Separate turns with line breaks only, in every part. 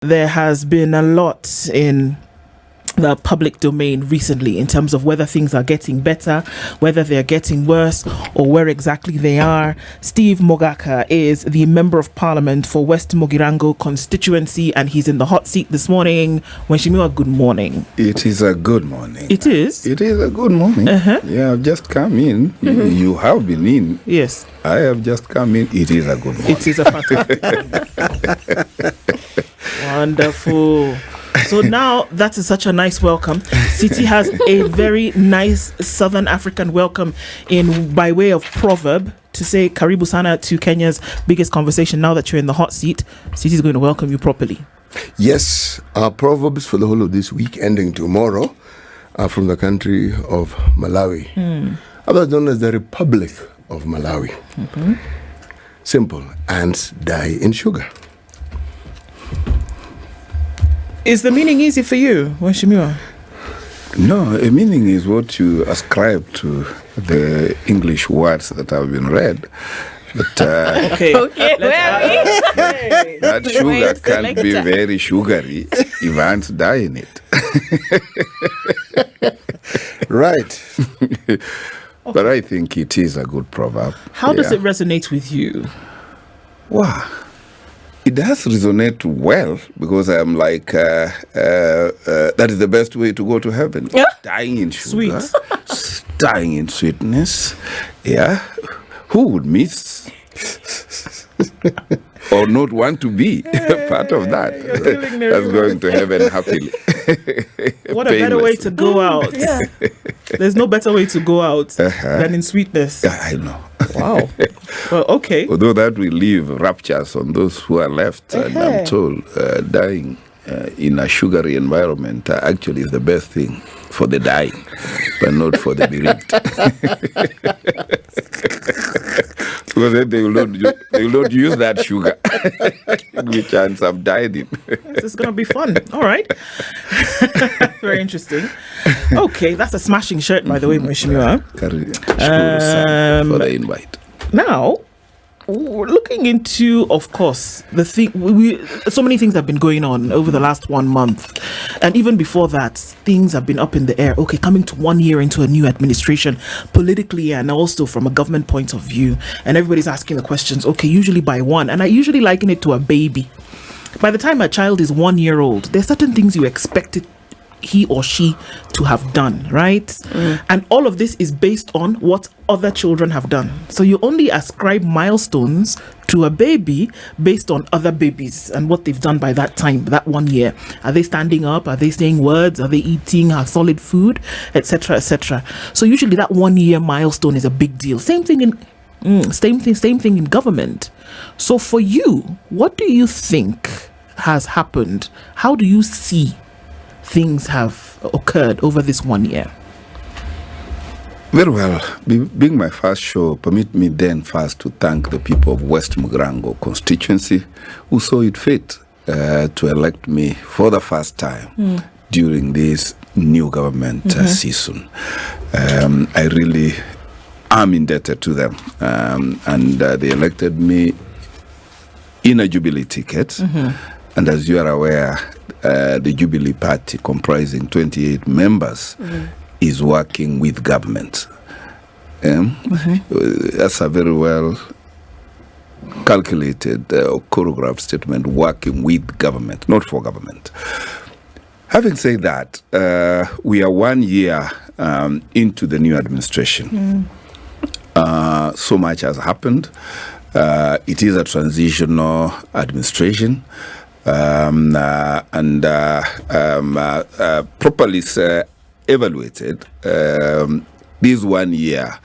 There has been a lot in the public domain recently in terms of whether things are getting better, whether they're getting worse, or where exactly they are. Steve Mogaka is the Member of Parliament for West Mugirango constituency, and he's in the hot seat this morning. Wenshimiwa, good morning.
It is a good morning.
It is?
It is a good morning. Yeah, I've just come in. You have been in.
Yes.
I have just come in. It is a good morning.
It is a fantastic Wonderful. So now that is such a nice welcome. City has a very nice Southern African welcome in by way of proverb to say Karibu Sana to Kenya's biggest conversation. Now that you're in the hot seat, City is going to welcome you properly.
Yes, our proverbs for the whole of this week ending tomorrow are from the country of Malawi, otherwise known as the Republic of Malawi. Simple, ants die in sugar.
Is the meaning easy for you, Wenshimiwa?
No, a meaning is what you ascribe to the English words that have been read. But
Okay,
that sugar can't be very sugary if ants die in it.
Right.
But I think it is a good proverb.
How does it resonate with you?
Wow. It does resonate well because I'm like, that is the best way to go to heaven.
Yeah.
Dying in sugar.
Sweet.
Dying in sweetness. Yeah. Who would miss or not want to be part of that? That's going to heaven happily.
What a better way to go out. There's no better way to go out than in sweetness.
I know.
Wow. Well, okay.
Although that will leave raptures on those who are left, and I'm told dying in a sugary environment actually is the best thing for the dying, but not for the bereaved. Because then they will not use that sugar, which ants have died in.
This is going to be fun. All right. Very interesting. Okay, that's a smashing shirt, by the way, Mheshimiwa.
For the invite.
Now, we're looking into, of course, the thing. So many things have been going on over the last 1 month, and even before that, things have been up in the air. Okay, coming to 1 year into a new administration, politically and also from a government point of view, and everybody's asking the questions. Okay, usually by one, and I usually liken it to a baby. By the time a child is 1 year old, there's certain things you expect he or she to have done, right? And all of this is based on what other children have done. So you only ascribe milestones to a baby based on other babies and what they've done by that time, that 1 year. Are they standing up? Are they saying words? Are they eating solid food, etc., etc.? So usually that 1 year milestone is a big deal. Same thing in government. So for you, what do you think has happened? How do you see things have occurred over this 1 year?
Very well. Being my first show, permit me then first to thank the people of West Mugirango constituency who saw it fit to elect me for the first time during this new government season. I really am indebted to them. And they elected me in a Jubilee ticket. And as you are aware, the Jubilee Party, comprising 28 members, is working with government. That's a very well calculated choreographed statement, working with government, not for government. Having said that, we are 1 year into the new administration. So much has happened. It is a transitional administration. Properly evaluated, this 1 year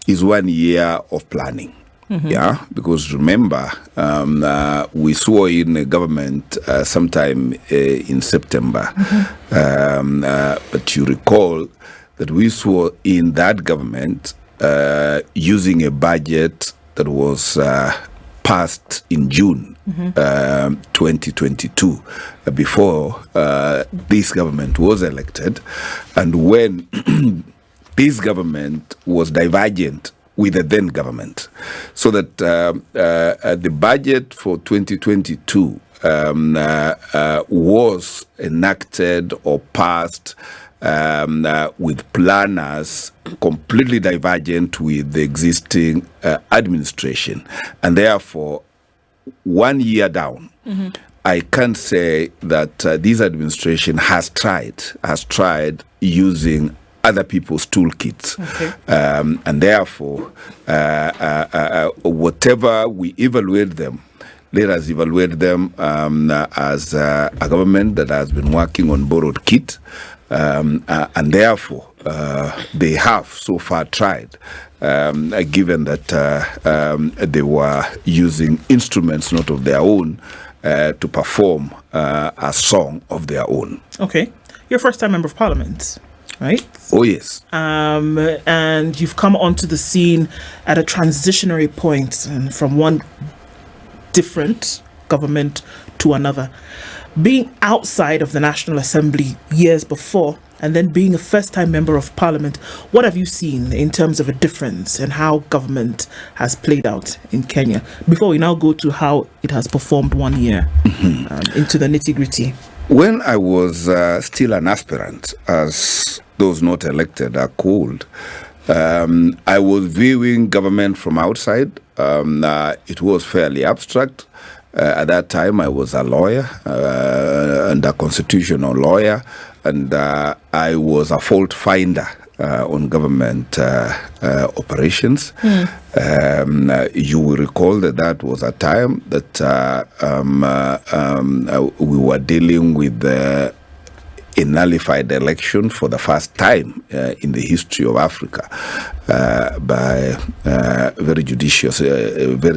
is 1 year of planning. Yeah, because remember, we swore in a government sometime in September. But you recall that we swore in that government using a budget that was passed in June 2022, before this government was elected, and when this government was divergent with the then government, so that the budget for 2022 was enacted or passed with planners completely divergent with the existing administration. And therefore, 1 year down, I can't say that this administration has tried using other people's toolkits. And therefore, whatever we evaluate them, let us evaluate them as a government that has been working on borrowed kit. And therefore, they have so far tried, given that they were using instruments not of their own to perform a song of their own.
Okay. You're a first-time member of parliament, right?
Oh, yes.
And you've come onto the scene at a transitionary point from one different government to another. Being outside of the National Assembly years before and then being a first-time member of parliament, what have you seen in terms of a difference in how government has played out in Kenya? Before we now go to how it has performed 1 year into the nitty-gritty.
When I was still an aspirant, as those not elected are called, I was viewing government from outside. It was fairly abstract. At that time, I was a lawyer and a constitutional lawyer, and I was a fault finder on government operations. You will recall that was a time that we were dealing with the a nullified election for the first time in the history of Africa by very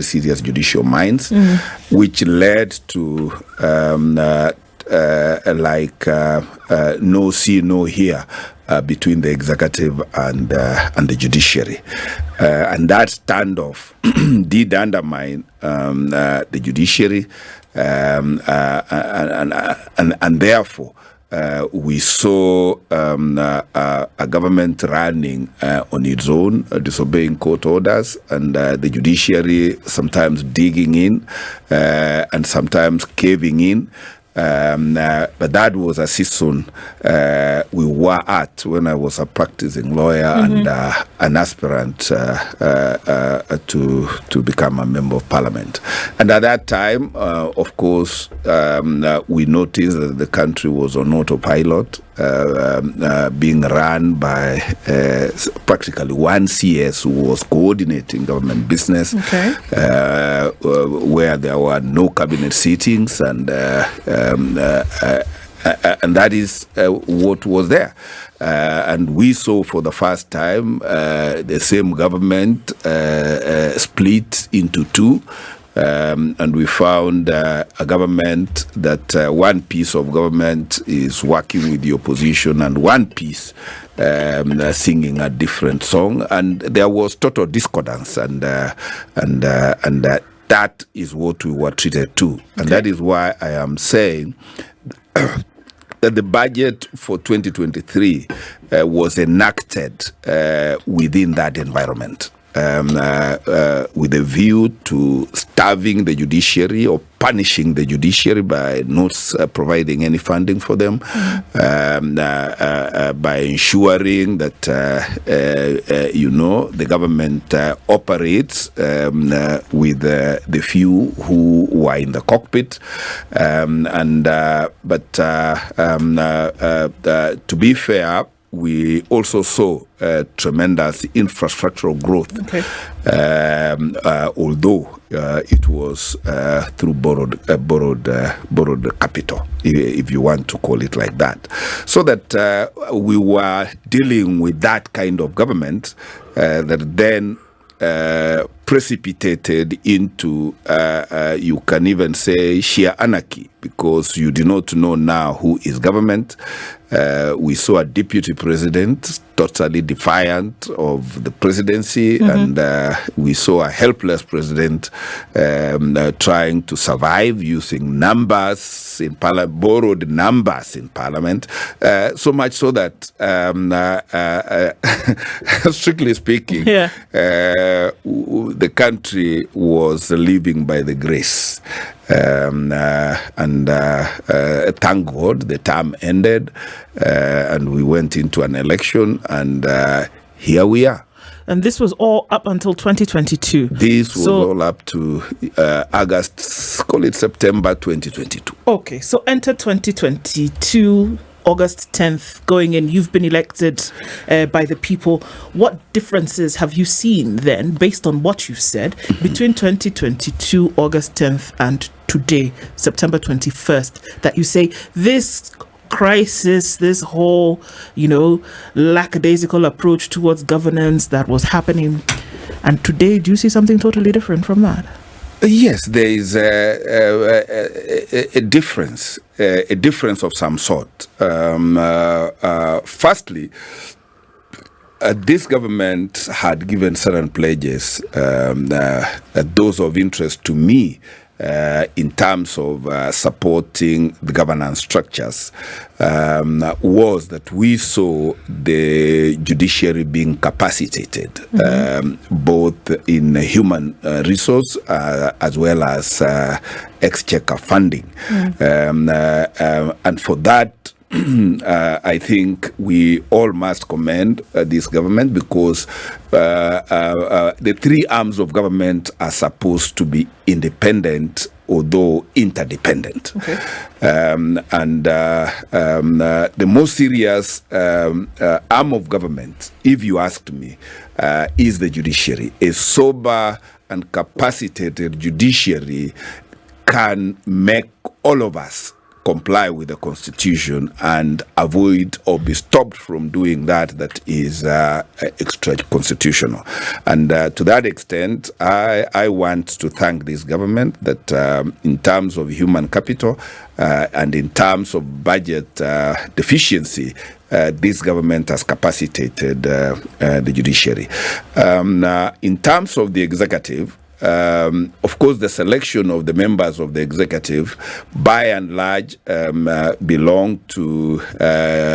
serious judicial minds, which led to no see, no hear between the executive and the judiciary. And that standoff did undermine the judiciary, and therefore, we saw a government running on its own, disobeying court orders, and the judiciary sometimes digging in and sometimes caving in. But that was a season we were at when I was a practicing lawyer and an aspirant to become a member of parliament. And at that time, of course, we noticed that the country was on autopilot, being run by practically one CS who was coordinating government business, where there were no cabinet sittings, and that is what was there. And we saw for the first time the same government split into two. And we found a government that one piece of government is working with the opposition and one piece singing a different song, and there was total discordance, and that is what we were treated to, and that is why I am saying that the budget for 2023 was enacted within that environment. With a view to starving the judiciary or punishing the judiciary by not providing any funding for them, by ensuring that, the government operates with the few who were in the cockpit. But to be fair, we also saw tremendous infrastructural growth, although it was through borrowed capital, if you want to call it like that. So that we were dealing with that kind of government that then precipitated into, you can even say, sheer anarchy, because you do not know now who is government. We saw a deputy president totally defiant of the presidency, and we saw a helpless president trying to survive using numbers in parliament, borrowed numbers in parliament, so much so that, strictly speaking, the country was living by the grace. And thank God the term ended, and we went into an election, and here we are.
And this was all up until 2022.
This was all up to August, call it September 2022.
Okay, so enter 2022, August 10th, going in. You've been elected by the people. What differences have you seen then, based on what you've said, between 2022, August 10th, and today, September 21st, that you say this crisis, this whole, lackadaisical approach towards governance that was happening, and today, do you see something totally different from that?
Yes, there is a difference of some sort. Firstly, this government had given certain pledges, those of interest to me, in terms of supporting the governance structures, was that we saw the judiciary being capacitated, both in human resource as well as exchequer funding. And for that, I think we all must commend this government, because the three arms of government are supposed to be independent, although interdependent. Okay. The most serious arm of government, if you asked me, is the judiciary. A sober and capacitated judiciary can make all of us comply with the Constitution and avoid or be stopped from doing that is extra constitutional. And to that extent, I want to thank this government that in terms of human capital and in terms of budget deficiency, this government has capacitated the judiciary. In terms of the executive, of course, the selection of the members of the executive, by and large, belong to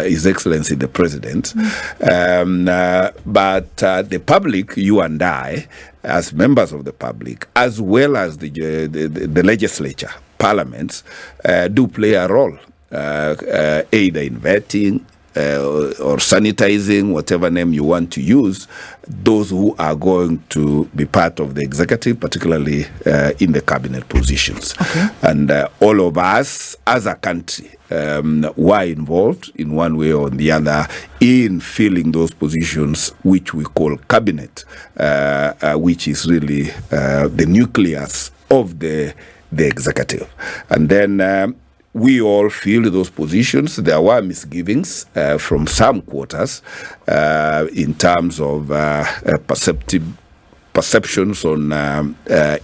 His Excellency the President. But the public, you and I, as members of the public, as well as the legislature, parliaments, do play a role, either in vetting, or sanitizing, whatever name you want to use, those who are going to be part of the executive, particularly in the cabinet positions. Okay. And all of us as a country were involved in one way or the other in filling those positions, which we call cabinet, which is really the nucleus of the executive. And then we all filled those positions. There were misgivings from some quarters in terms of perceptions on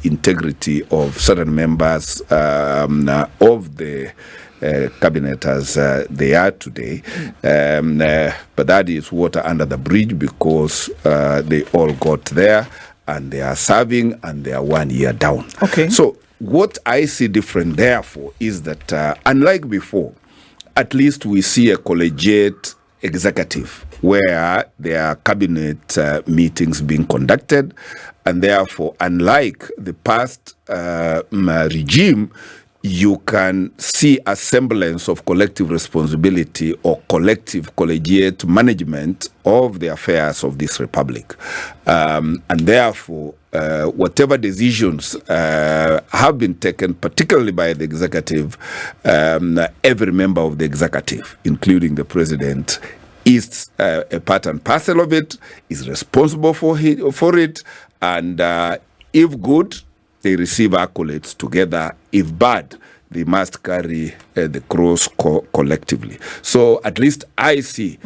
integrity of certain members of the cabinet as they are today. But that is water under the bridge, because they all got there and they are serving and they are 1 year down. Okay. So what I see different, therefore, is that unlike before, at least we see a collegiate executive where there are cabinet meetings being conducted, and therefore, unlike the past regime, you can see a semblance of collective responsibility or collective collegiate management of the affairs of this republic. And therefore, whatever decisions have been taken, particularly by the executive, every member of the executive, including the president, is a part and parcel of it, is responsible for it, and if good, they receive accolades together. If bad, they must carry the cross collectively. So at least I see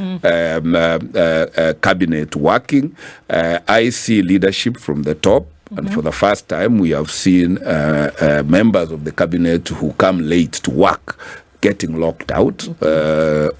cabinet working. I see leadership from the top. And for the first time, we have seen members of the cabinet who come late to work getting locked out,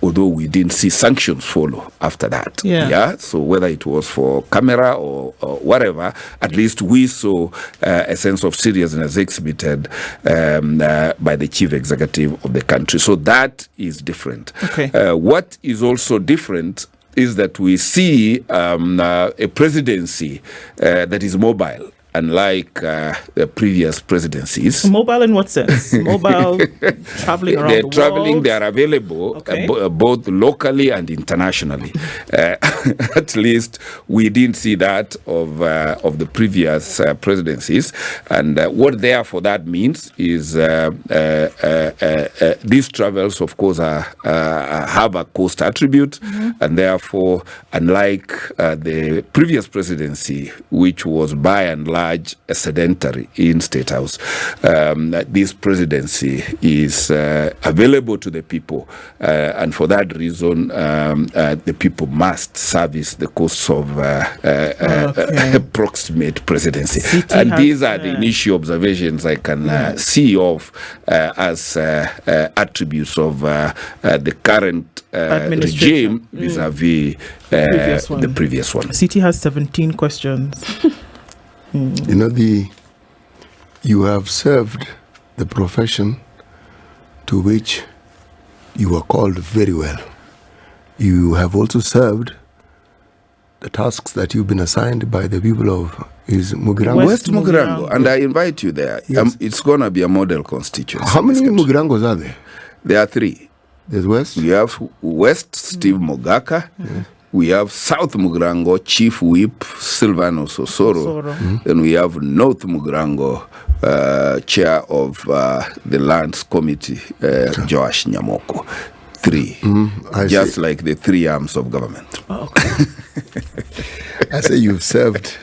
although we didn't see sanctions follow after that.
Yeah.
So whether it was for camera or whatever, at least we saw a sense of seriousness exhibited by the chief executive of the country. So that is different.
Okay.
What is also different is that we see a presidency that is mobile, unlike the previous presidencies.
Mobile in what sense? Mobile, traveling around
They're
the
traveling,
world?
they are available
Okay.
both locally and internationally. At least we didn't see that of the previous presidencies. And what therefore that means is these travels, of course, have a cost attribute, and therefore, unlike the previous presidency, which was by and large a sedentary in State House, this presidency is available to the people, and for that reason, the people must service the costs of approximate presidency. And these are the initial observations I can see of as attributes of the current regime vis-a-vis the previous one.
CT has 17 questions.
You know, you have served the profession to which you were called very well. You have also served the tasks that you've been assigned by the people of Mugirango.
West Mugirango, and I invite you there.
Yes.
It's going to be a model constituency.
How many Mugirangos are there?
There are three.
There's West.
We have West Steve Mogaka. We have South Mugirango Chief Whip Silvano Sosoro. Then we have North Mugirango Chair of the Lands Committee, Joash Nyamoko. Three, just like the three arms of government.
Okay.
I say you've served.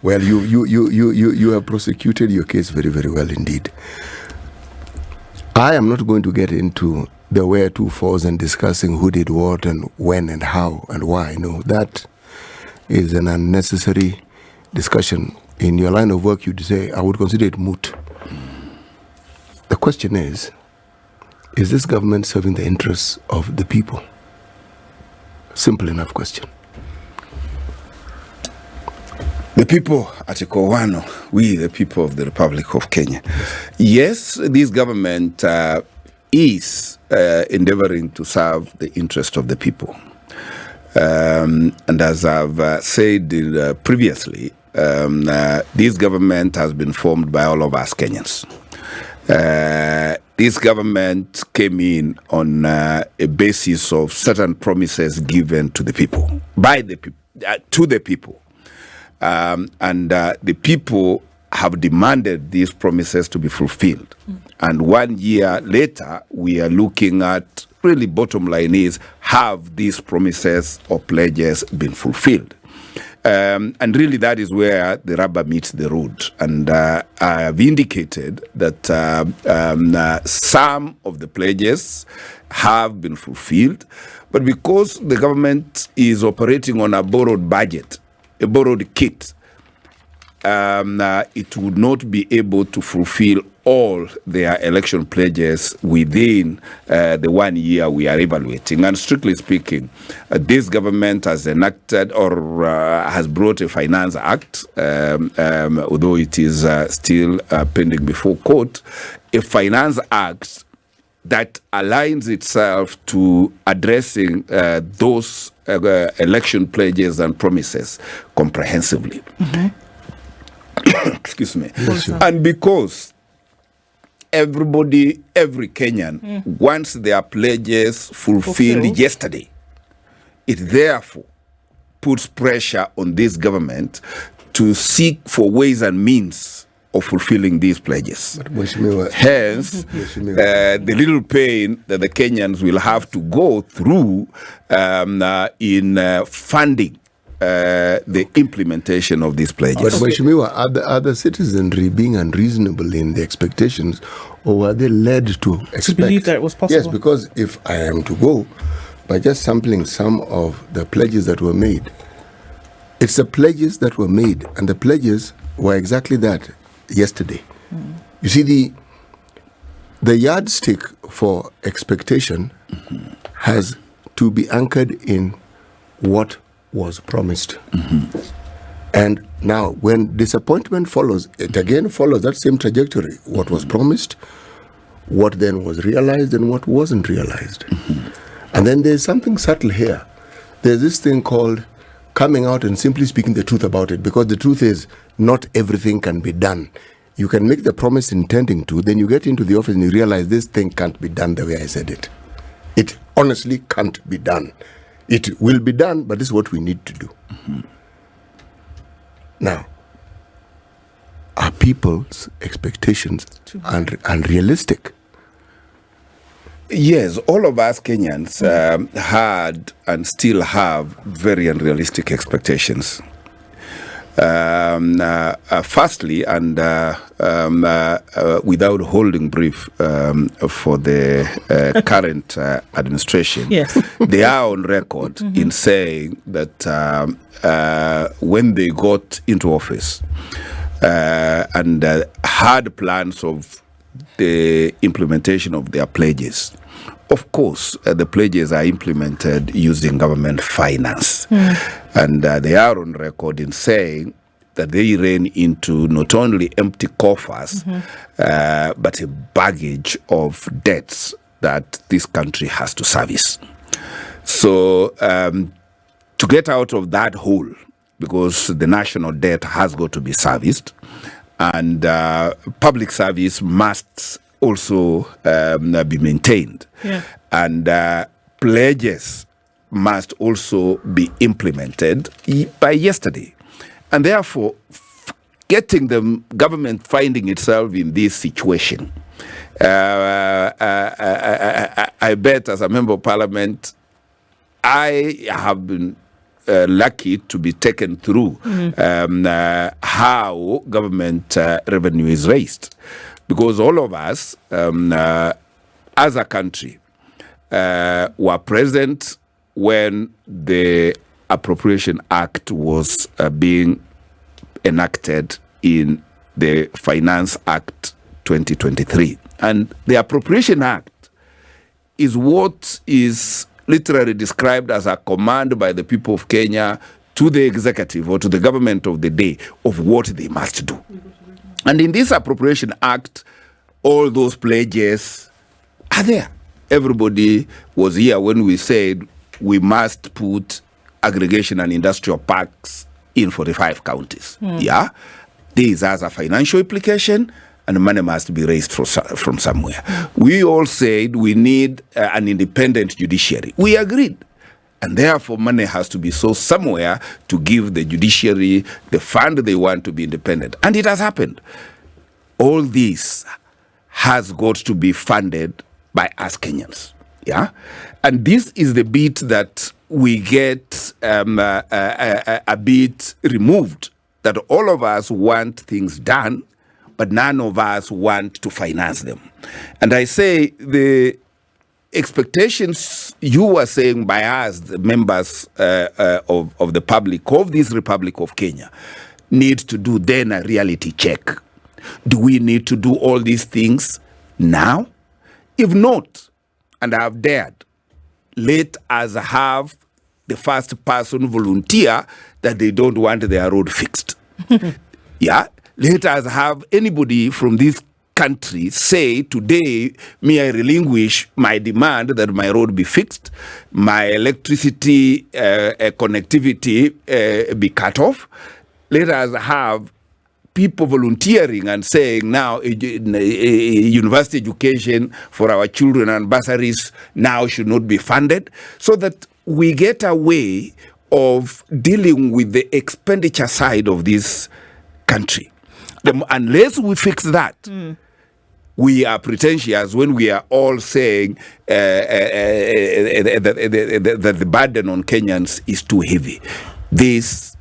Well, you have prosecuted your case very, very well indeed. I am not going to get into the where-to-fors and discussing who did what and when and how and why. No, that is an unnecessary discussion. In your line of work, you'd say, I would consider it moot. The question is this government serving the interests of the people? Simple enough question.
The people, Article 1, we the people of the Republic of Kenya. Yes, this government is endeavoring to serve the interest of the people. And as I've said previously, this government has been formed by all of us Kenyans. This government came in on a basis of certain promises given to the people, by the people, to the people. And the people have demanded these promises to be fulfilled. And 1 year later, we are looking at, really bottom line is, have these promises or pledges been fulfilled? And really that is where the rubber meets the road. And I have indicated that some of the pledges have been fulfilled, but because the government is operating on a borrowed budget, a borrowed kit, it would not be able to fulfill all their election pledges within the 1 year we are evaluating. And strictly speaking, this government has enacted or has brought a finance act, although it is still pending before court, a finance act that aligns itself to addressing those election pledges and promises comprehensively. Excuse me. And because everybody, every Kenyan wants their pledges fulfilled yesterday, it therefore puts pressure on this government to seek for ways and means of fulfilling these pledges. Hence, the little pain that the Kenyans will have to go through in funding the implementation of these pledges.
But Mheshimiwa, are the citizenry being unreasonable in the expectations, or were they led to expect?
To believe that it was possible?
Yes, because if I am to go by just sampling some of the pledges that were made, it's the pledges that were made, and the pledges were exactly that yesterday. You see, the yardstick for expectation has to be anchored in what was promised. And now, when disappointment follows, it again follows that same trajectory. What was promised, what then was realized, and what wasn't realized. And then there's something subtle here. There's this thing called coming out and simply speaking the truth about it, because the truth is not everything can be done. You can make the promise intending to, then you get into the office and you realize this thing can't be done the way I said it. It honestly can't be done. It will be done, but this is what we need to do. Now, are people's expectations unrealistic?
Yes, all of us Kenyans had and still have very unrealistic expectations. Firstly, and without holding brief for the current administration,
Yes.
they are on record in saying that when they got into office and had plans of the implementation of their pledges. Of course, the pledges are implemented using government finance. And they are on record in saying that they ran into not only empty coffers, but a baggage of debts that this country has to service. So to get out of that hole, because the national debt has got to be serviced, and public service must also be maintained.
Yeah.
And pledges must also be implemented by yesterday. And therefore, getting the government finding itself in this situation, I bet as a member of parliament, I have been lucky to be taken through how government revenue is raised. Because all of us, as a country, were present when the Appropriation Act was being enacted in the Finance Act 2023. And the Appropriation Act is what is literally described as a command by the people of Kenya to the executive or to the government of the day of what they must do. And in this Appropriation Act, all those pledges are there. Everybody was here when we said we must put aggregation and industrial parks in 45 counties. Yeah, this has a financial implication, and money must be raised from somewhere. We all said we need an independent judiciary. We agreed. And therefore, money has to be sourced somewhere to give the judiciary the fund they want to be independent. And it has happened. All this has got to be funded by us Kenyans. Yeah? And this is the bit that we get a bit removed, that all of us want things done, but none of us want to finance them. And I say the expectations you were saying by us, the members of the public of this Republic of Kenya, need to do then a reality check. Do we need to do all these things now? If not, and I have dared, let us have the first person volunteer that they don't want their road fixed. Yeah, let us have anybody from this country say, today, me I relinquish my demand that my road be fixed, my electricity connectivity be cut off. Let us have people volunteering and saying now university education for our children and bursaries now should not be funded, so that we get a way of dealing with the expenditure side of this country. Unless we fix that, we are pretentious when we are all saying that the burden on Kenyans is too heavy. This,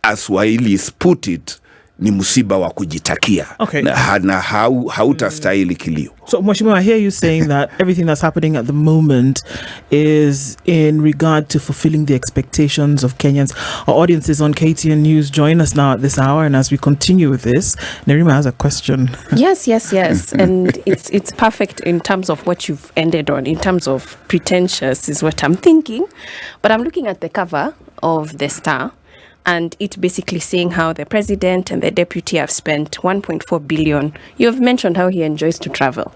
as Swahilis put it, ni musiba wa kujitakia.
Okay.
Na hautastahili kilio.
So, Mheshimiwa, I hear you saying that everything that's happening at the moment is in regard to fulfilling the expectations of Kenyans. Our audience is on KTN News. Join us now at this hour. And as we continue with this, Nerima has a question.
Yes. And it's perfect in terms of what you've ended on. In terms of pretentious is what I'm thinking. But I'm looking at the cover of the Star. And it basically saying how the president and the deputy have spent 1.4 billion. You've mentioned how he enjoys to travel.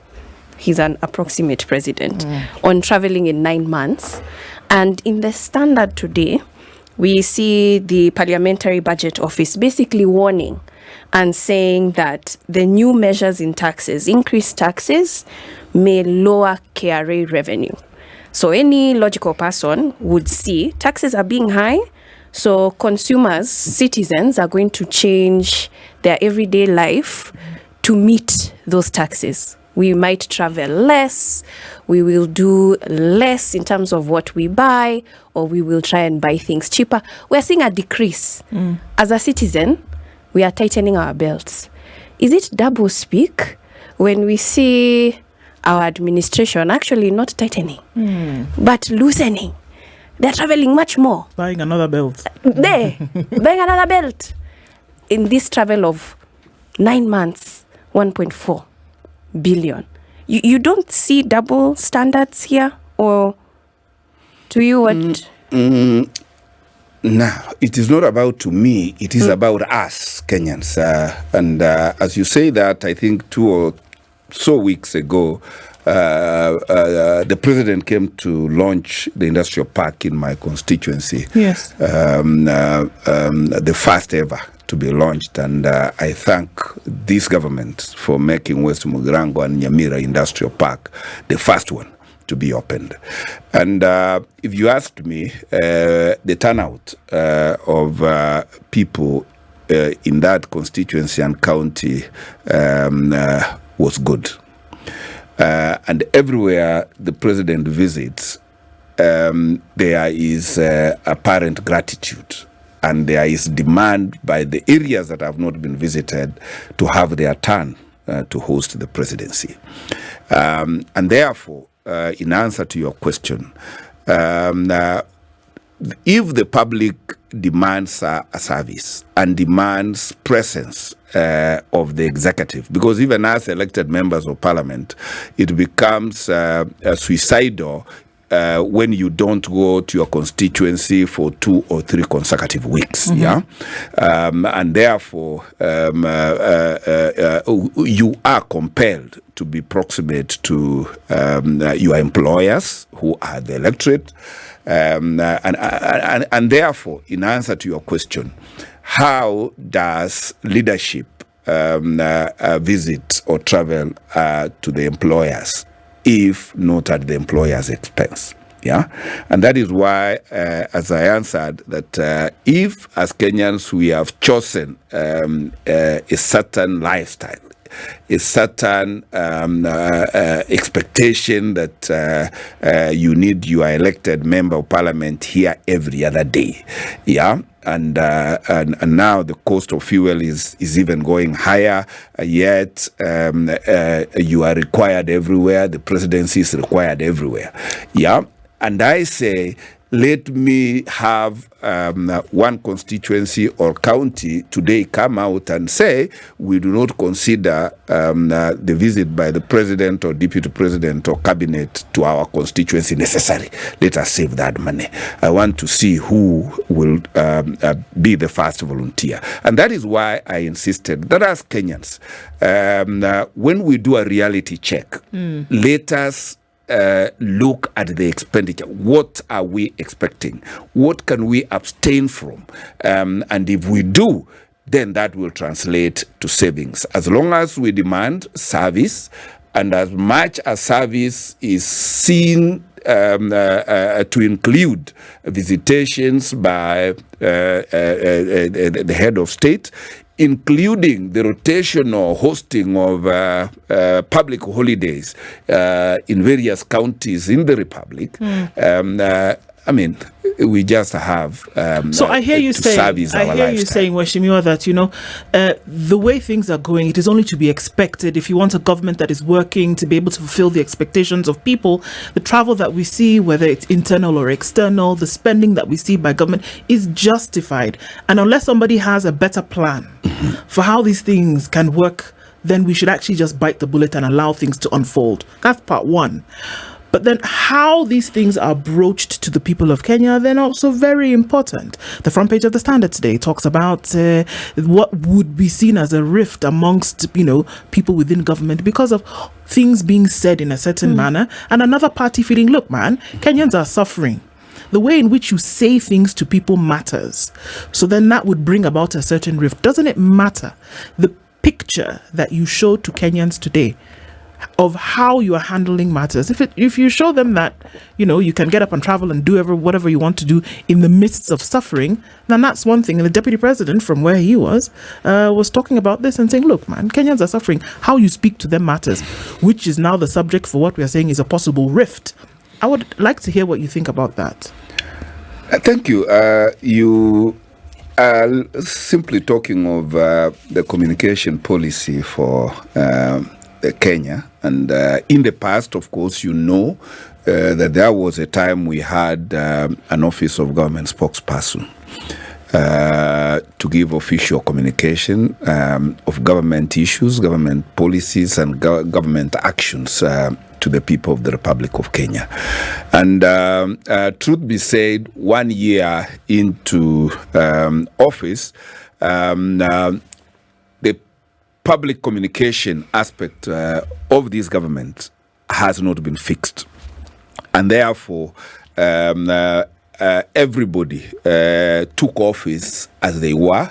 He's an approximate president on traveling in 9 months. And in the Standard today, we see the Parliamentary Budget Office basically warning and saying that the new measures in taxes, increased taxes, may lower KRA revenue. So any logical person would see taxes are being high. So consumers, citizens are going to change their everyday life to meet those taxes. We might travel less, we will do less in terms of what we buy, or we will try and buy things cheaper. We're seeing a decrease. As a citizen, we are tightening our belts. Is it double speak when we see our administration actually not tightening, but loosening? They're traveling much more.
Buying another belt.
Buying another belt. In this travel of 9 months, 1.4 billion. You don't see double standards here? Or to you what?
Now, it is not about to me. It is about us, Kenyans. And as you say that, I think 2 or so weeks ago, the president came to launch the industrial park in my constituency.
Yes.
The first ever to be launched. And I thank this government for making West Mugirango and Nyamira Industrial Park the first one to be opened. And if you asked me, the turnout of people in that constituency and county was good. And everywhere the president visits, there is apparent gratitude, and there is demand by the areas that have not been visited to have their turn to host the presidency. And therefore, in answer to your question, if the public demands a service and demands presence of the executive, because even as elected members of parliament, it becomes suicidal when you don't go to your constituency for 2 or 3 consecutive weeks. And therefore you are compelled to be proximate to your employers who are the electorate. And therefore, in answer to your question, how does leadership visit or travel to the employers if not at the employer's expense? And that is why, as I answered, that if as Kenyans we have chosen a certain lifestyle, a certain expectation that you need your elected member of parliament here every other day, and now the cost of fuel is even going higher, yet you are required everywhere, the presidency is required everywhere, and I say, let me have one constituency or county today come out and say, we do not consider the visit by the president or deputy president or cabinet to our constituency necessary. Let us save that money. I want to see who will be the first volunteer. And that is why I insisted that as Kenyans, when we do a reality check, let us look at the expenditure. What are we expecting? What can we abstain from? And if we do, then that will translate to savings. As long as we demand service, and as much as service is seen to include visitations by the head of state, including the rotational hosting of public holidays in various counties in the Republic, I mean, we just have
so I hear you
to
saying,
service
I
our
hear you
lifestyle.
saying, Weshimiwa, that the way things are going, it is only to be expected. If you want a government that is working to be able to fulfill the expectations of people, the travel that we see, whether it's internal or external, the spending that we see by government is justified. And unless somebody has a better plan for how these things can work, then we should actually just bite the bullet and allow things to unfold. That's part one. But then how these things are broached to the people of Kenya, then also very important. The front page of the Standard today talks about what would be seen as a rift amongst, people within government because of things being said in a certain manner, and another party feeling, look, man, Kenyans are suffering. The way in which you say things to people matters. So then that would bring about a certain rift. Doesn't it matter? The picture that you show to Kenyans today of how you are handling matters. If you show them that, you can get up and travel and do whatever you want to do in the midst of suffering, then that's one thing. And the deputy president, from where he was talking about this and saying, look, man, Kenyans are suffering. How you speak to them matters, which is now the subject for what we are saying is a possible rift. I would like to hear what you think about that.
Thank you. You are simply talking of the communication policy for Kenya, and in the past, of course, that there was a time we had an office of government spokesperson to give official communication of government issues, government policies, and government actions to the people of the Republic of Kenya. And truth be said, 1 year into office, the public communication aspect of this government has not been fixed. And therefore, everybody took office as they were,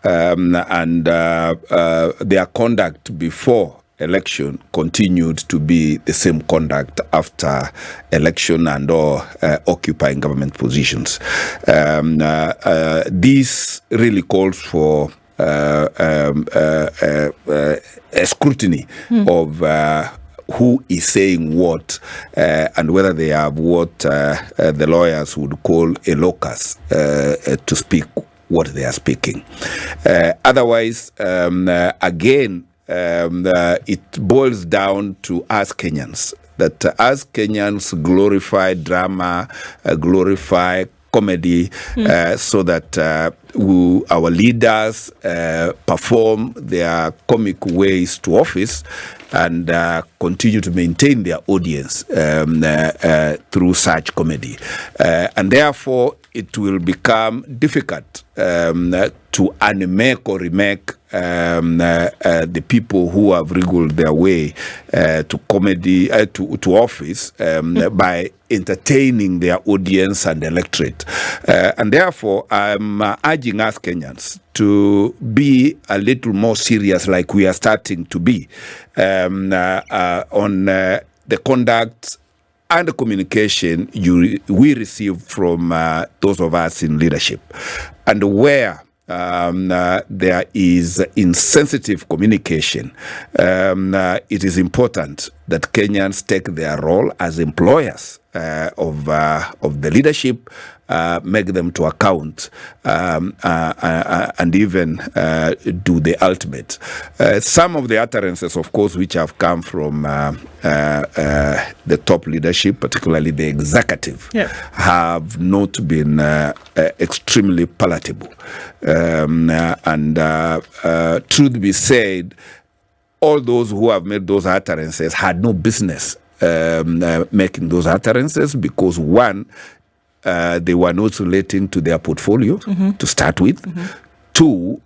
and their conduct before election continued to be the same conduct after election and or occupying government positions. This really calls for a scrutiny of who is saying what, and whether they have what the lawyers would call a locus to speak what they are speaking. Otherwise, again, it boils down to us Kenyans, that as Kenyans glorify drama, glorify comedy, so that our leaders perform their comic ways to office and continue to maintain their audience through such comedy. And therefore, it will become difficult to unmake or remake the people who have wriggled their way to comedy, to office by entertaining their audience and electorate. And therefore, I'm urging us Kenyans to be a little more serious, like we are starting to be, on the conduct and the communication we receive from those of us in leadership. And where there is insensitive communication, it is important that Kenyans take their role as employers of the leadership, make them to account, and even do the ultimate. Some of the utterances, of course, which have come from the top leadership, particularly the executive, have not been extremely palatable. And truth be said, all those who have made those utterances had no business making those utterances, because one, they were not relating to their portfolio to start with. Two,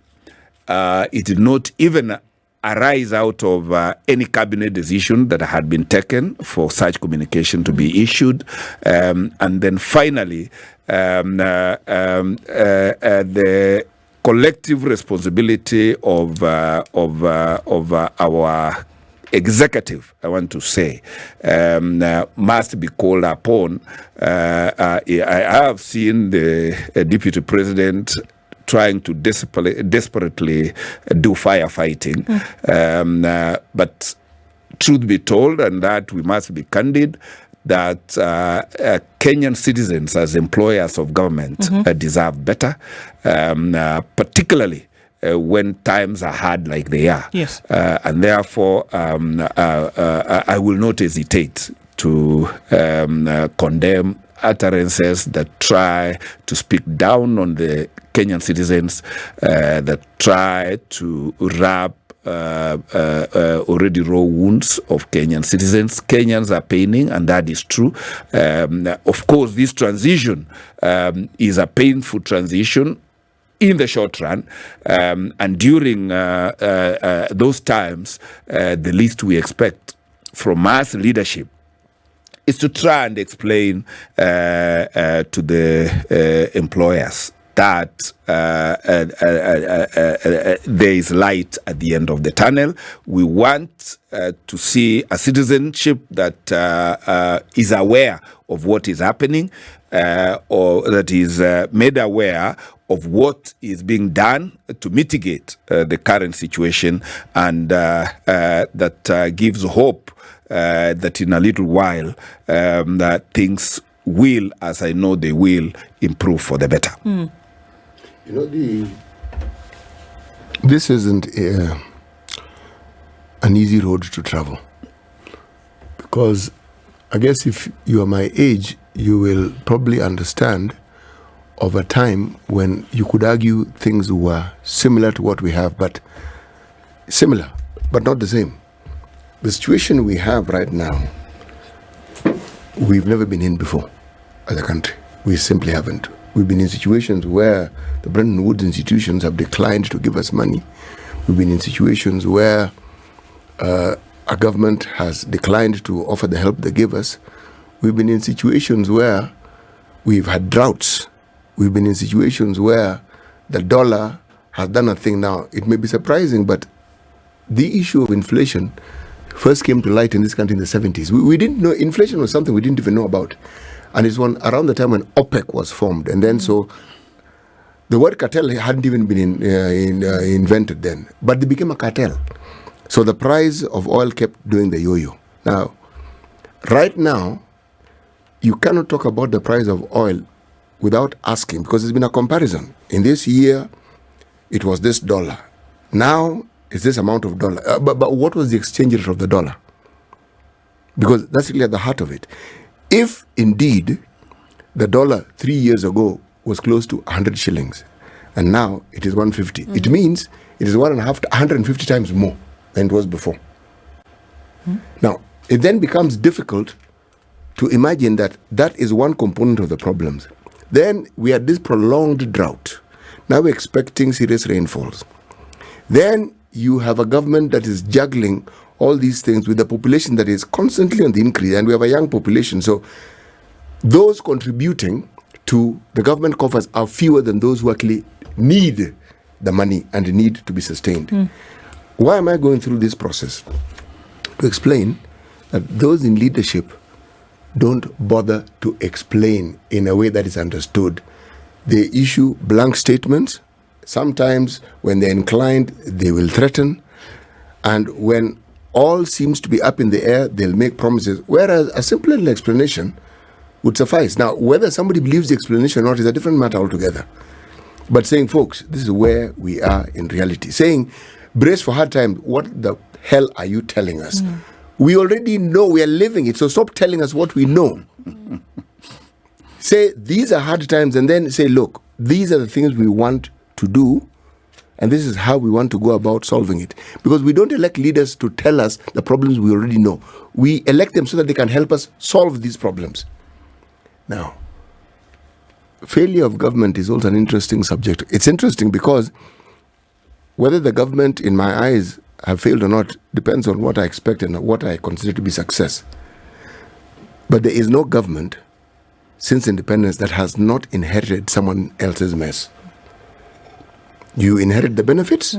it did not even arise out of any cabinet decision that had been taken for such communication to be issued. And then finally, the collective responsibility of our executive, I want to say, must be called upon. I have seen the deputy president trying to desperately do firefighting, but truth be told, and that we must be candid, that Kenyan citizens as employers of government deserve better, particularly when times are hard like they are.
Yes.
And therefore, I will not hesitate to condemn utterances that try to speak down on the Kenyan citizens, that try to rub already raw wounds of Kenyan citizens. Kenyans are paining, and that is true. Of course, this transition is a painful transition in the short run, and during those times, the least we expect from us leadership is to try and explain to the employers that there is light at the end of the tunnel. We want to see a citizenship that is aware of what is happening, or that is made aware of what is being done to mitigate the current situation, and that gives hope that in a little while that things will, as I know they will, improve for the better.
You know, this isn't an easy road to travel, because I guess if you are my age, you will probably understand of a time when you could argue things were similar to what we have, but similar, but not the same. The situation we have right now, we've never been in before as a country. We simply haven't. We've been in situations where the Bretton Woods institutions have declined to give us money. We've been in situations where a government has declined to offer the help they give us. We've been in situations where we've had droughts. We've been in situations where the dollar has done a thing. Now, it may be surprising, but the issue of inflation first came to light in this country in the 70s. We didn't know inflation was something we didn't even know about. And it's around the time when OPEC was formed. And then so the word cartel hadn't even been invented then, but they became a cartel. So the price of oil kept doing the yo-yo. Now, right now, you cannot talk about the price of oil without asking, because there's been a comparison. In this year, it was this dollar. Now, it's this amount of dollar. But what was the exchange rate of the dollar? Because that's really at the heart of it. If indeed the dollar 3 years ago was close to 100 shillings, and now it is 150, it means it is 150 times more than it was before. Now, it then becomes difficult to imagine that that is one component of the problems. Then we had this prolonged drought. Now we're expecting serious rainfalls. Then you have a government that is juggling all these things with a population that is constantly on the increase, and we have a young population. So those contributing to the government coffers are fewer than those who actually need the money and need to be sustained. Why am I going through this process? To explain that those in leadership don't bother to explain in a way that is understood. They issue blank statements. Sometimes when they're inclined, they will threaten. And when all seems to be up in the air, they'll make promises, whereas a simple little explanation would suffice. Now, whether somebody believes the explanation or not is a different matter altogether. But saying, folks, this is where we are in reality. Saying, brace for hard times, what the hell are you telling us? We already know, we are living it, so stop telling us what we know. Say, these are hard times, and then say, look, these are the things we want to do, and this is how we want to go about solving it. Because we don't elect leaders to tell us the problems we already know. We elect them so that they can help us solve these problems. Now, failure of government is also an interesting subject. It's interesting because whether the government, in my eyes, have failed or not depends on what I expect and what I consider to be success. But there is no government since independence that has not inherited someone else's mess. You inherit the benefits,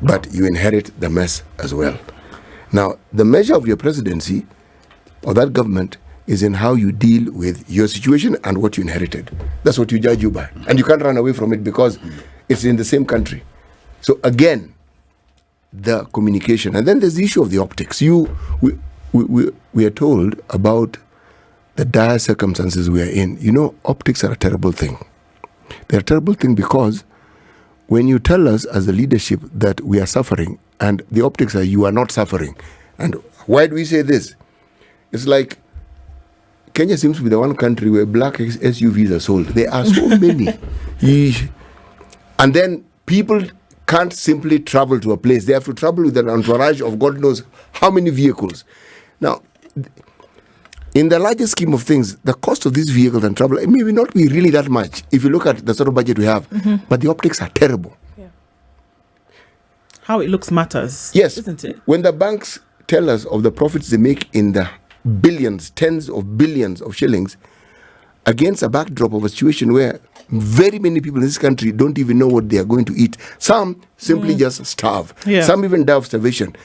but you inherit the mess as well. Now, the measure of your presidency or that government is in how you deal with your situation and what you inherited. That's what you judge you by. And you can't run away from it because it's in the same country. So again, the communication. And then there's the issue of the optics. We are told about the dire circumstances we are in, optics are a terrible thing. They're a terrible thing because when you tell us as the leadership that we are suffering, and the optics are you are not suffering. And why do we say this? It's like Kenya seems to be the one country where black SUVs are sold. There are so many. And then people can't simply travel to a place. They have to travel with an entourage of God knows how many vehicles. Now, in the larger scheme of things, the cost of these vehicles and travel, it may not be really that much if you look at the sort of budget we have. But the optics are terrible.
Yeah.
How it looks matters.
Yes.
Isn't it?
When the banks tell us of the profits they make in the billions, tens of billions of shillings, against a backdrop of a situation where very many people in this country don't even know what they are going to eat. Some simply just starve.
Yeah.
Some even die of starvation.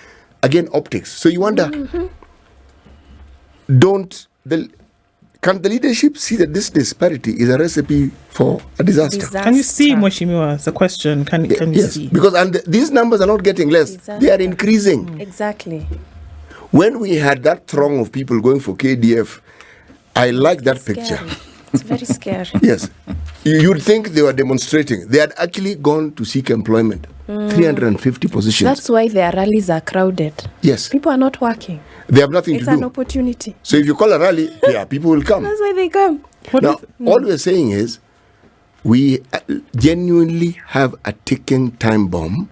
Again, optics. So you wonder, can the leadership see that this disparity is a recipe for a disaster?
Can you see, Mweshimiwa, the question? Can you
Yes,
see?
because these numbers are not getting less.
Exactly.
They are increasing.
Exactly.
When we had that throng of people going for KDF, I like that picture.
Scary. It's very scary.
Yes. You'd think they were demonstrating. They had actually gone to seek employment. 350 positions.
That's why their rallies are crowded.
Yes.
People are not working.
They have nothing
It's
to
an
do.
opportunity.
So if you call a rally, people will come.
That's why they come.
Now, all we're saying is we genuinely have a ticking time bomb,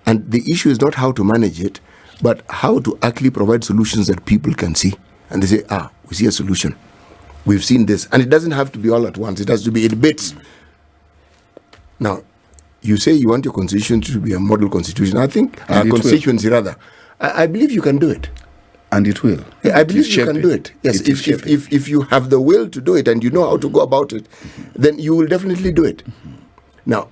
and the issue is not how to manage it, but how to actually provide solutions that people can see. And they say, we see a solution. We've seen this. And it doesn't have to be all at once. It has to be in bits. Now, you say you want your constitution to be a model constitution. I think, constituency rather. I believe you can do it.
And it will.
I believe you can do it. Yes, if you have the will to do it and you know how to go about it, then you will definitely do it. Now,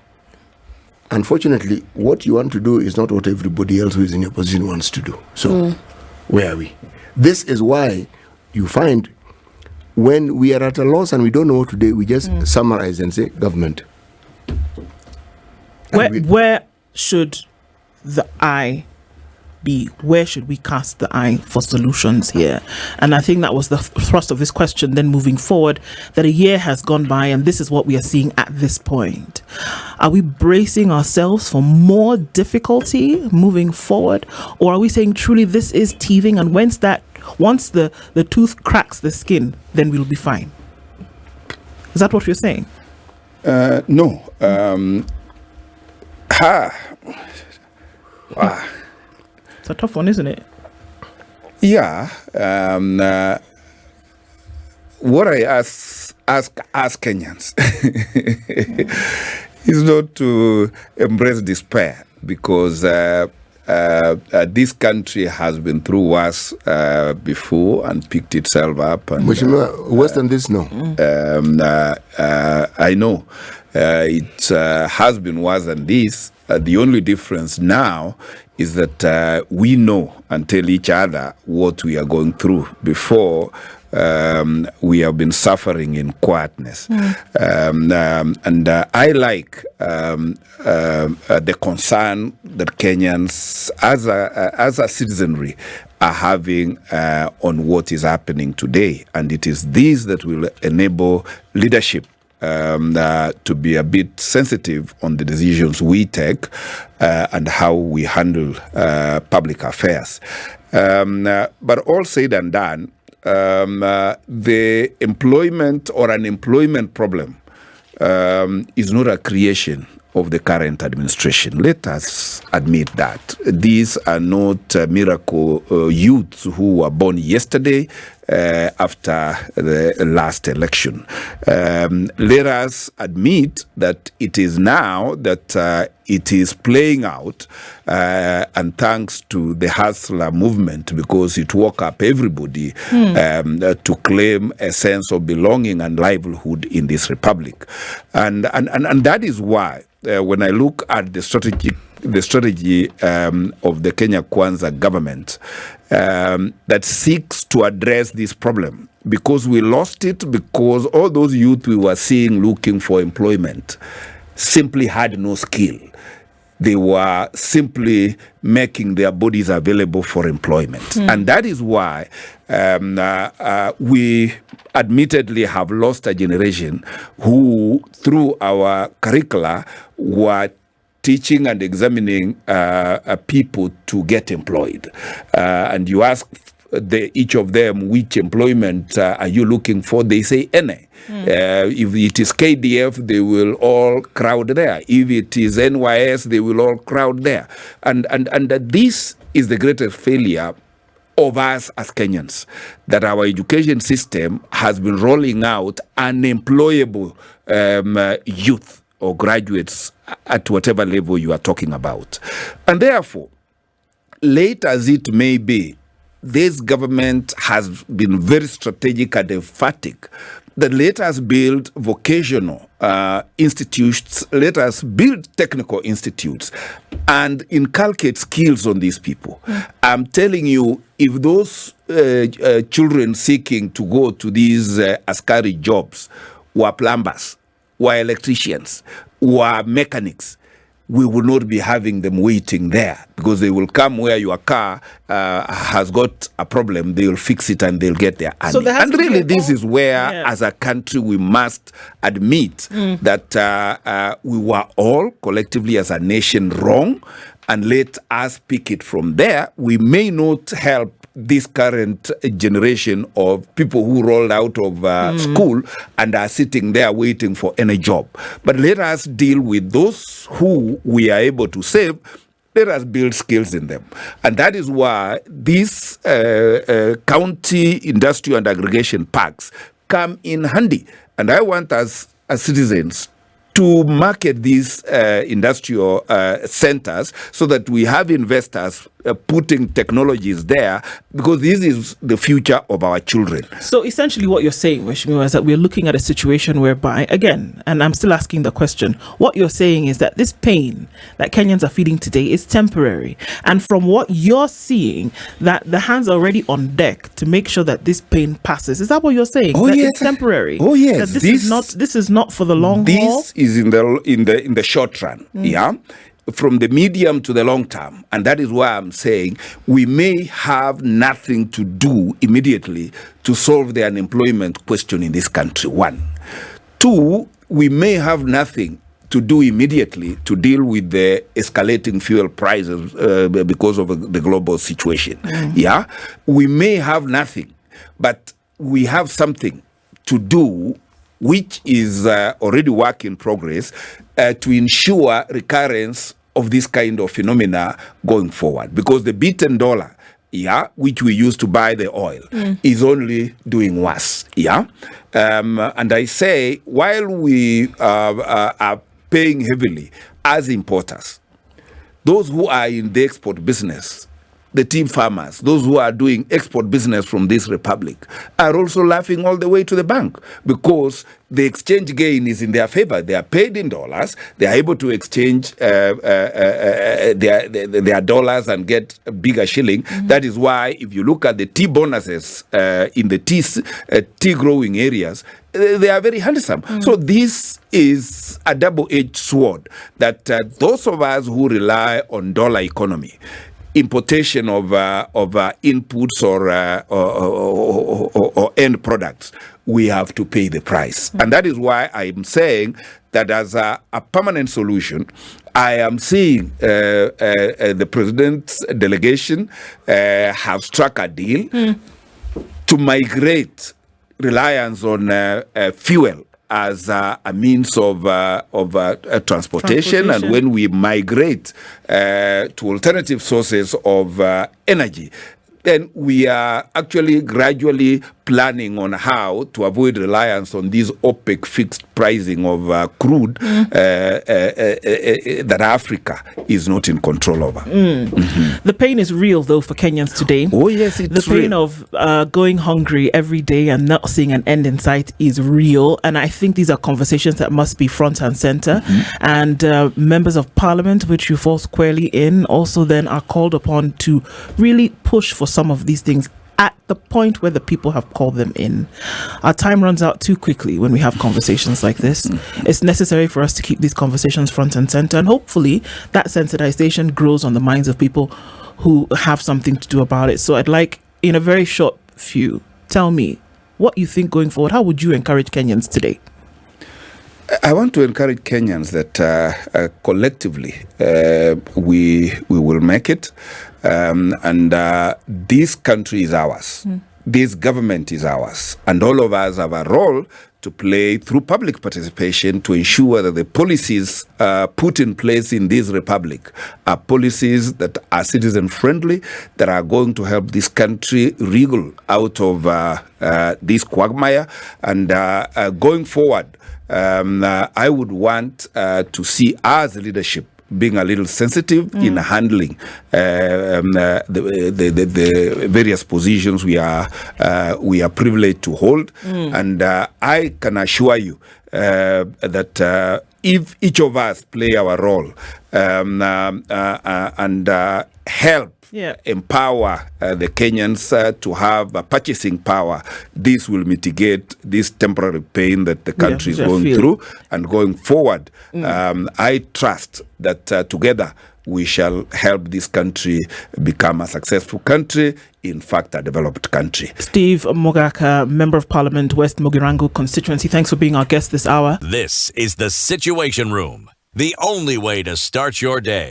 unfortunately, what you want to do is not what everybody else who is in your position wants to do. So, where are we? This is why you find when we are at a loss and we don't know what to do, we just summarize and say, government.
Where should the eye be? Where should we cast the eye for solutions here? And I think that was the thrust of this question then moving forward, that a year has gone by and this is what we are seeing at this point. Are we bracing ourselves for more difficulty moving forward? Or are we saying truly this is teething and once the tooth cracks the skin, then we'll be fine? Is that what you're saying?
No.
It's a tough one, isn't it?
Yeah. What I ask Kenyans is not to embrace despair, because this country has been through worse before and picked itself up. And,
worse than this, no.
I know it has been worse than this. The only difference now is that we know and tell each other what we are going through. Before, we have been suffering in quietness. And I like the concern that Kenyans as a citizenry are having on what is happening today. And it is this that will enable leadership to be a bit sensitive on the decisions we take and how we handle public affairs. But all said and done, the employment or unemployment problem is not a creation of the current administration. Let us admit that. These are not miracle youths who were born yesterday after the last election. Let us admit that it is now that it is playing out, and thanks to the hustler movement, because it woke up everybody to claim a sense of belonging and livelihood in this republic. And that is why when I look at the strategy of the Kenya Kwanza government that seeks to address this problem, because we lost it because all those youth we were seeing looking for employment simply had no skill. They were simply making their bodies available for employment. And that is why we admittedly have lost a generation who, through our curricula, were teaching and examining people to get employed. And you ask each of them, which employment are you looking for? They say any. If it is KDF, they will all crowd there. If it is NYS, they will all crowd there. And this is the greatest failure of us as Kenyans, that our education system has been rolling out unemployable youth or graduates at whatever level you are talking about. And therefore, late as it may be, this government has been very strategic and emphatic that let us build vocational institutes, let us build technical institutes and inculcate skills on these people. I'm telling you, if those children seeking to go to these askari jobs were plumbers, were electricians, were mechanics, we will not be having them waiting there, because they will come where your car has got a problem, they will fix it and they'll get there.
So
and really, this is where, as a country, we must admit that we were all collectively as a nation wrong, and let us pick it from there. We may not help this current generation of people who rolled out of school and are sitting there waiting for any job. But let us deal with those who we are able to save. Let us build skills in them. And that is why these county industrial and aggregation parks come in handy. And I want us as citizens to market these industrial centers so that we have investors putting technologies there, because this is the future of our children.
So essentially what you're saying, Mheshimiwa, is that we're looking at a situation whereby, again, and I'm still asking the question, what you're saying is that this pain that Kenyans are feeling today is temporary. And from what you're seeing, that the hands are already on deck to make sure that this pain passes. Is that what you're saying?
Oh,
that
yes.
It's temporary.
Oh, yes.
That this is not for the long haul.
This is in the short run. Yeah. From the medium to the long term. And that is why I'm saying we may have nothing to do immediately to solve the unemployment question in this country. 1. 2, we may have nothing to do immediately to deal with the escalating fuel prices because of the global situation. Yeah, we may have nothing, but we have something to do, which is already work in progress, to ensure recurrence of this kind of phenomena going forward. Because the beaten dollar, which we use to buy the oil, is only doing worse. And I say, while we are paying heavily as importers, those who are in the export business, the tea farmers, those who are doing export business from this republic, are also laughing all the way to the bank, because the exchange gain is in their favor. They are paid in dollars. They are able to exchange their dollars and get a bigger shilling. That is why, if you look at the tea bonuses in the tea growing areas, they are very handsome. So this is a double-edged sword that those of us who rely on dollar economy, importation of inputs or end products, we have to pay the price. And that is why I'm saying that as a permanent solution, I am seeing the president's delegation have struck a deal to migrate reliance on fuel as a means of transportation. And when we migrate to alternative sources of energy, then we are actually gradually planning on how to avoid reliance on this OPEC fixed pricing of crude that Africa is not in control over.
The pain is real, though, for Kenyans today.
Oh, yes, it's
the pain
real.
of going hungry every day and not seeing an end in sight is real. And I think these are conversations that must be front and center. And members of parliament, which you fall squarely in, also then are called upon to really push for some of these things. at the point where the people have called them in. Our time runs out too quickly when we have conversations like this. It's necessary for us to keep these conversations front and center, and hopefully that sensitization grows on the minds of people who have something to do about it. So I'd like, in a very short few, tell me what you think going forward. How would you encourage Kenyans today?
I want to encourage Kenyans that collectively we will make it, and this country is ours. This government is ours, and all of us have a role to play through public participation to ensure that the policies put in place in this republic are policies that are citizen-friendly, that are going to help this country wriggle out of this quagmire. And going forward, I would want to see us leadership being a little sensitive in handling the various positions we are privileged to hold, and I can assure you that if each of us play our role and help empower the Kenyans to have purchasing power, this will mitigate this temporary pain that the country is going through. And going forward, I trust that together we shall help this country become a successful country, in fact, a developed country.
Steve Mogaka, Member of Parliament, West Mugirango constituency, thanks for being our guest this hour.
This is The Situation Room, the only way to start your day.